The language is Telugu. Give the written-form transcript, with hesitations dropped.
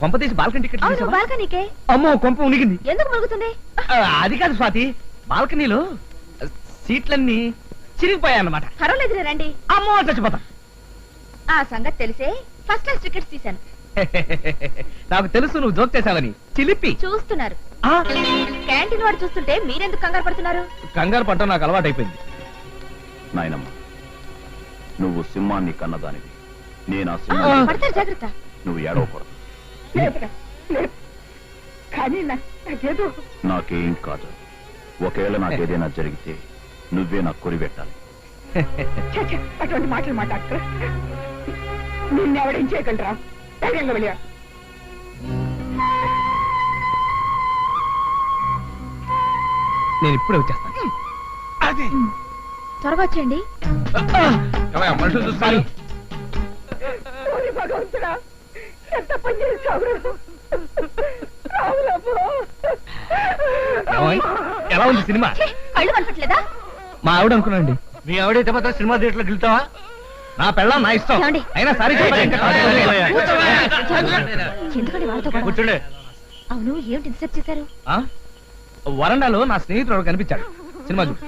కొంపతీసి బాల్కనీ టికెట్ అవును తీసావా? బాల్కనీకే. అమ్మో కొంప ఉనిగింది. ఎందుకు మురుగుతుంది? అది కాదు స్వాతి, బాల్కనీలో సీట్లన్నీ చిరిగిపోయాయన్నమాట. పర్వాలేదులే రండి. అమ్మో చచ్చిపోతా. ఆ సంగతి తెలిసే ఫస్ట్ క్లాస్ టికెట్స్ తీశాను. నాకు తెలుసు నువ్వు జోక్ చేసావని. చిలిపి చూస్తున్నారు. ఆ, క్యాంటీన్ వాడు చూస్తుంటే మీరెందుకు కంగారు పడుతున్నారు? కంగారు పట్టడం నాకు అలవాటైపోయింది. నాయనమ్మ, నువ్వు సింహాన్ని కన్నదానివి, నేను ఆ సింహాన్ని. పడతారు, జాగ్రత్త. నువ్వు ఏడవకూడదు. కానీ నాకేదో నాకేం కాదు. ఒకవేళ నాకేదైనా జరిగితే నువ్వే నాకు కొరిపెట్టాలి. అటువంటి మాటలు మాట్లాడుతున్నా. నిన్నెవడేం చేయగలరా? ధైర్యంగా వెళ్ళా. నేను ఇప్పుడే వచ్చేస్తాను. అదే త్వరగా వచ్చేయండి. మనుషులు చూస్తారు. భగవంతుడా, ఎంత పని చేస్తావు? ఎలా ఉంది సినిమా? కళ్ళు కనపట్లేదా? మా ఆవిడ అనుకున్నాండి. మీ ఆవిడైతే మాత్రం సినిమా థియేటర్ లోకి వెళ్తావా? నా పెళ్ళం నా ఇష్టం. ఏమండి? అయినా సరే ఎందుకండి వాళ్ళతో గొడవ? కూర్చోండి. అవును, ఏమిటి ఇన్సెప్ట్ చేశారు? వరండాలో నా స్నేహితుడు కనిపించాడు. సినిమా చూడు.